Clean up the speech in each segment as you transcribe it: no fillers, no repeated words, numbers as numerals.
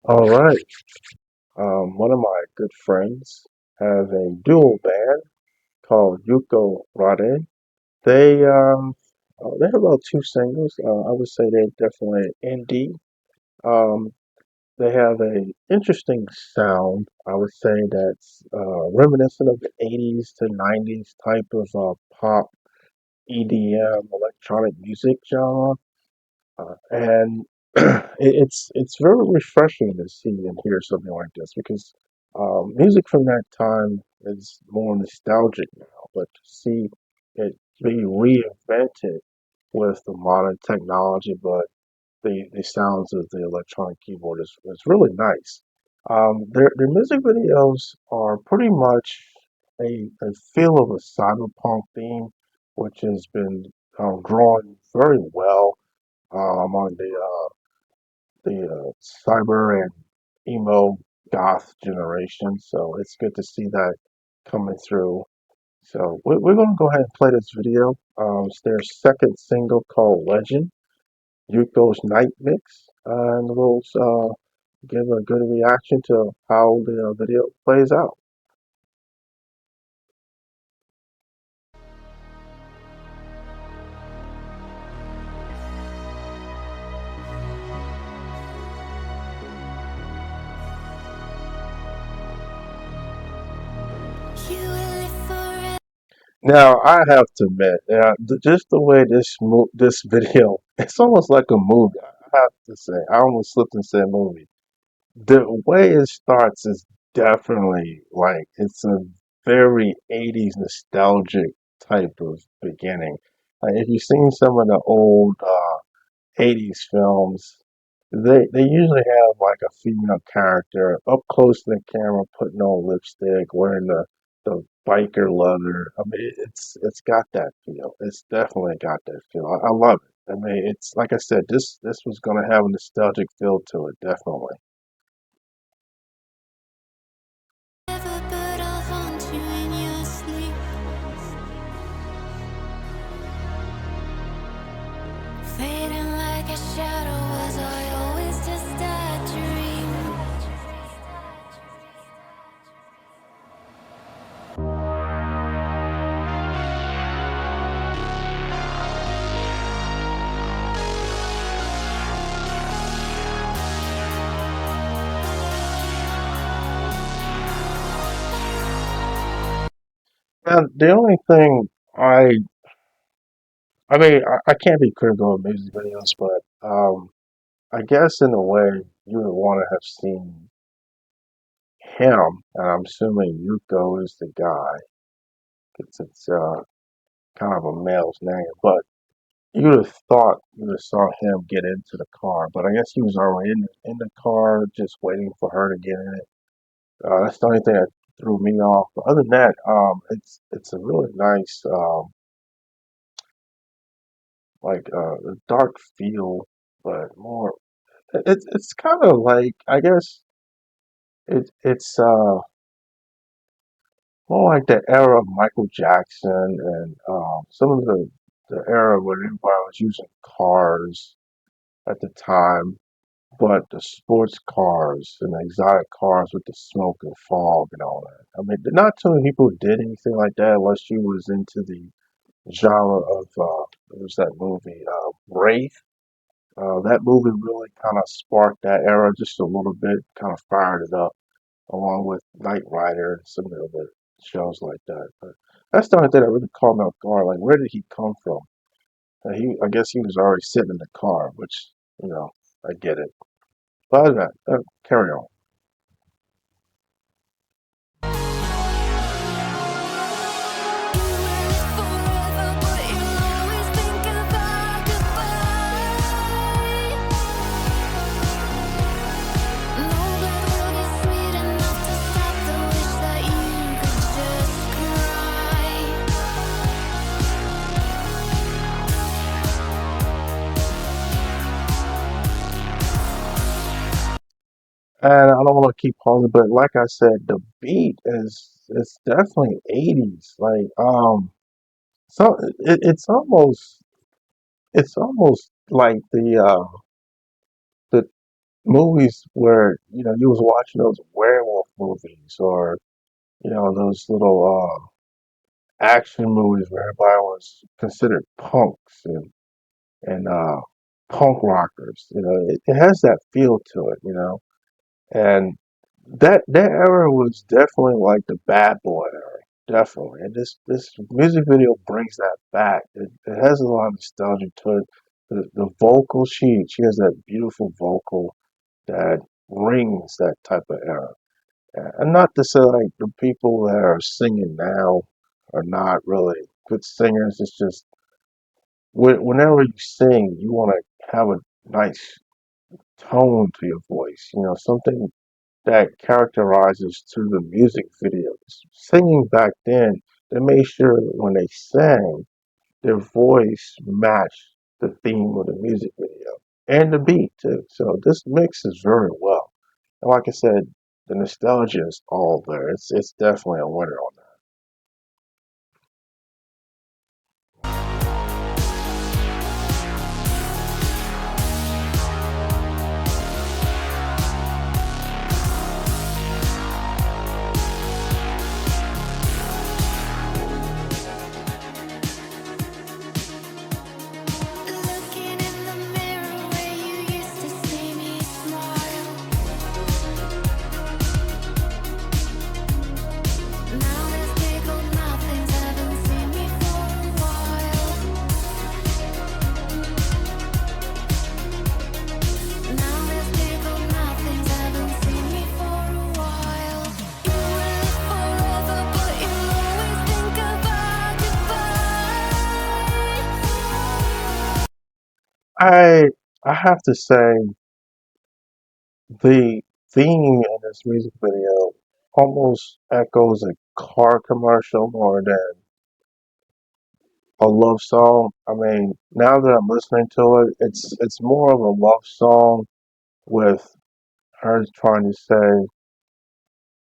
All right. One of my good friends have a dual band called YUKO RADE. They have about two singles. I would say they're definitely indie. Um, they have a interesting sound. I would say that's reminiscent of the 80s to 90s type of pop, EDM, electronic music genre. And it's very refreshing to see and hear something like this because music from that time is more nostalgic now, but to see it be reinvented with the modern technology, but the sounds of the electronic keyboard is really nice. Their music videos are pretty much a feel of a cyberpunk theme, which has been drawn very well among the cyber and emo goth generation. So it's good to see that coming through. So we're going to go ahead and play this video. It's their second single called Legend, Yuko's Night Mix, and we'll give a good reaction to how the video plays out. Now I have to admit, just the way this video, it's almost like a movie. I have to say, I almost slipped and said movie. The way it starts is definitely like it's a very 80s nostalgic type of beginning. Like if you've seen some of the old 80s films, they usually have like a female character up close to the camera, putting on lipstick, wearing the biker leather. I mean, it's got that feel. It's definitely got that feel. I love it. I mean, it's like I said, this was gonna have a nostalgic feel to it, definitely. Fading like a shadow, was I always just a dream? And the only thing I mean, I can't be critical of music videos, but I guess in a way you would want to have seen him, and I'm assuming Yuko is the guy, 'cause it's kind of a male's name, but you would have thought you would have saw him get into the car, but I guess he was already in the car, just waiting for her to get in it. That's the only thing that threw me off. But other than that, it's a really nice a dark feel, but more it's kind of like I guess it's more like the era of Michael Jackson and some of the era when everybody was using cars at the time, but the sports cars and the exotic cars with the smoke and fog and all that. I mean, not too many people did anything like that unless you was into the genre of there was that movie Wraith. That movie really kind of sparked that era just a little bit, kind of fired it up, along with Knight Rider and some of the other shows like that. But that's the only thing that really caught me off guard. Like, where did he come from? I guess he was already sitting in the car, which, you know, I get it. But other than that, carry on. Forever, but you'll always think about goodbye. No blood will be sweet enough to stop the wish that you could just cry. And I don't want to keep pausing, but like I said, the beat is it's definitely 80s. Like so it's almost like movies where you was watching those werewolf movies, or those little action movies where everybody was considered punks and punk rockers. It has that feel to it, and that era was definitely like the bad boy era, definitely. And this music video brings that back. It has a lot of nostalgia to it. The vocal, she has that beautiful vocal that rings that type of era. And not to say like the people that are singing now are not really good singers. It's just whenever you sing, you want to have a nice tone to your voice. Something that characterizes to the music videos. Singing back then, they made sure that when they sang, their voice matched the theme of the music video and the beat too. So this mixes very well. And like I said, the nostalgia is all there. It's definitely a winner on that. Looking in the mirror where you used to see me smile. Now there's big old nothings, haven't seen me for a while. Now there's big old nothings, haven't seen me for a while. You will live forever, but you'll always think about goodbye. I I have to say the theme in this music video almost echoes a car commercial more than a love song. I mean, now that I'm listening to it, it's more of a love song with her trying to say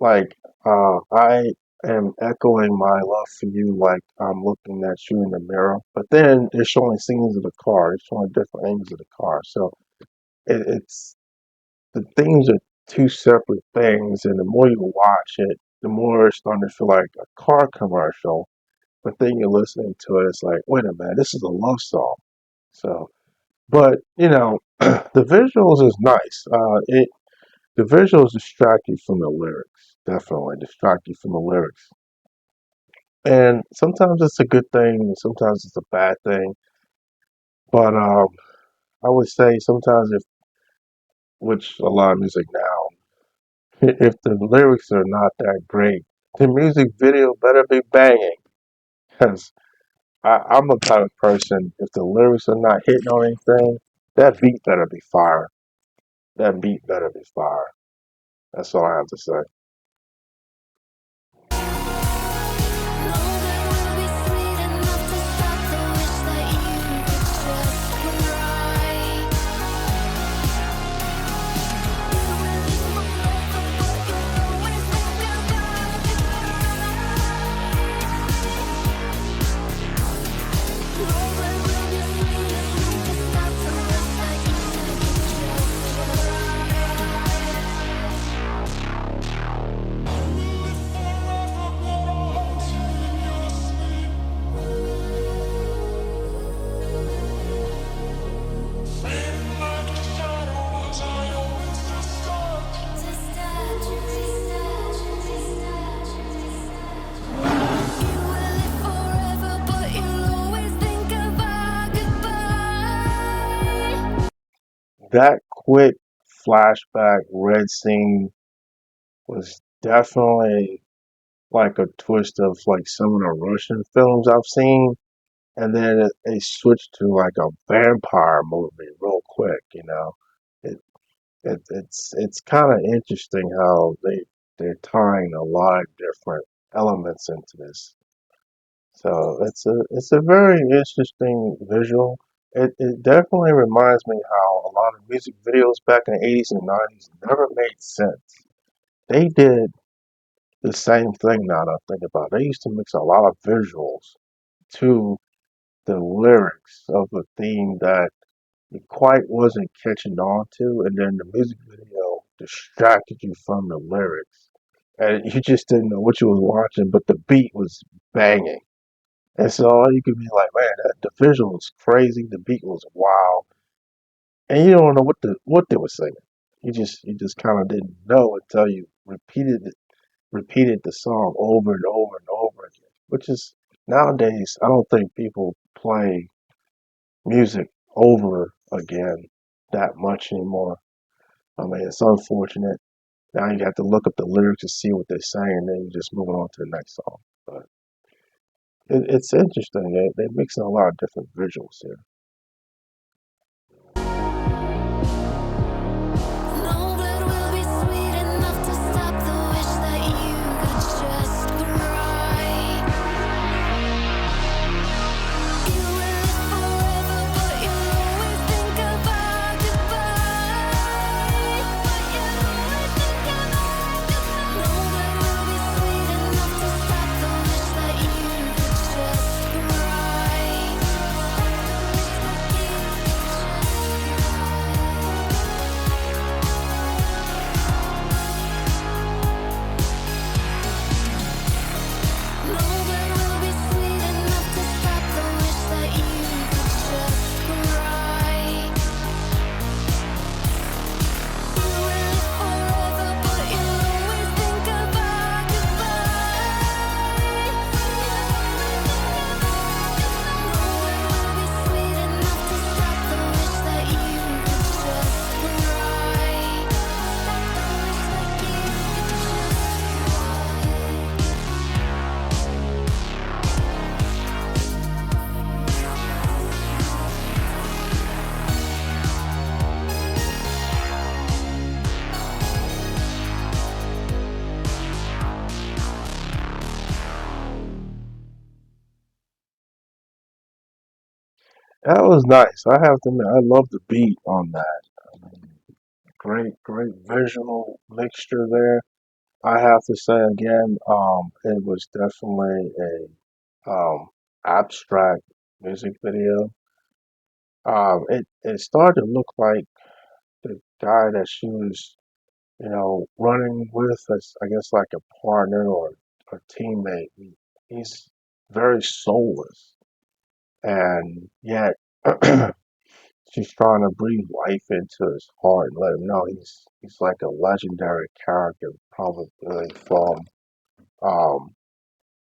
like, I am echoing my love for you like I'm looking at you in the mirror. But then they're showing scenes of the car, they're showing different angles of the car. So it's the themes are two separate things, and the more you watch it, the more it's starting to feel like a car commercial. But then you're listening to it, it's like, wait a minute, this is a love song. So, but the visuals is nice. The visuals distract you from the lyrics. Definitely distract you from the lyrics. And sometimes it's a good thing, and sometimes it's a bad thing. But I would say sometimes if, which a lot of music now, if the lyrics are not that great, the music video better be banging. Because I'm the type of person, if the lyrics are not hitting on anything, that beat better be fire. That beat better be fire. That's all I have to say. No, that will be sweet enough to stop the wish that you could just cry. That quick flashback red scene was definitely like a twist of like some of the Russian films I've seen, and then it switched to like a vampire movie real quick. It, it's kind of interesting how they're tying a lot of different elements into this. So it's a very interesting visual. It definitely reminds me how a lot of music videos back in the 80s and 90s never made sense. They did the same thing now that I think about it. They used to mix a lot of visuals to the lyrics of a theme that you quite wasn't catching on to, and then the music video distracted you from the lyrics, and you just didn't know what you was watching, but the beat was banging. And so you could be like, man, the visual was crazy, the beat was wild, and you don't know what they were singing. You just kind of didn't know until you repeated the song over and over and over again. Which is nowadays, I don't think people play music over again that much anymore. I mean, it's unfortunate. Now you have to look up the lyrics to see what they're saying, and then you just move on to the next song. But it's interesting. They're mixing a lot of different visuals here. No blood will be sweet enough to stop the wish that you could just cry. You will live forever, but you'll always think about goodbye. No blood will be sweet enough to stop the wish that you could just cry. No blood will be sweet enough to stop the wish that you could just cry. You will live forever, but you'll always think about goodbye. No blood will be sweet enough to stop the wish that you could just cry. That was nice. I have to admit, I love the beat on that. I mean, great visual mixture there. I have to say again, it was definitely a abstract music video. It started to look like the guy that she was, running with as I guess like a partner or a teammate. He's very soulless, and yet she's trying to breathe life into his heart and let him know he's like a legendary character, probably from um,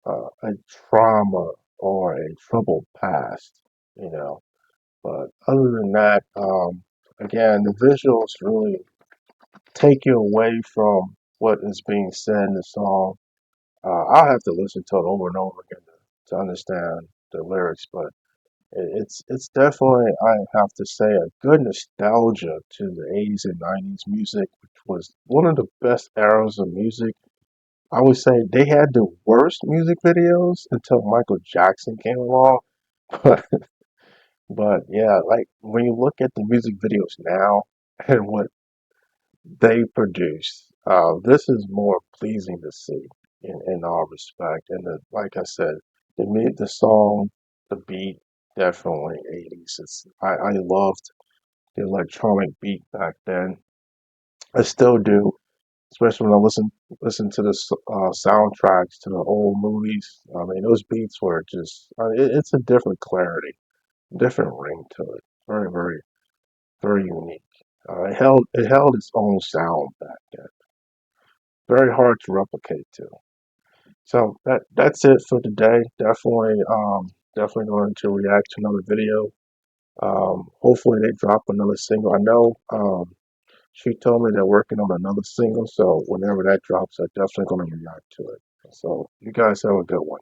a trauma or a troubled past, you know. But other than that, again, the visuals really take you away from what is being said in the song. I'll have to listen to it over and over again to understand the lyrics, but it's definitely, I have to say, a good nostalgia to the 80s and 90s music, which was one of the best eras of music. I would say they had the worst music videos until Michael Jackson came along. But but yeah, like when you look at the music videos now and what they produce, this is more pleasing to see in all respect. And like I said, the song, the beat, definitely 80s. I loved the electronic beat back then. I still do, especially when I listen to the soundtracks to the old movies. I mean, those beats were just, it's a different clarity, different ring to it. Very unique. It held its own sound back then. Very hard to replicate too. So that's it for today. Definitely going to react to another video. Hopefully they drop another single. I know she told me they're working on another single, so whenever that drops, I'm definitely going to react to it. So you guys have a good one.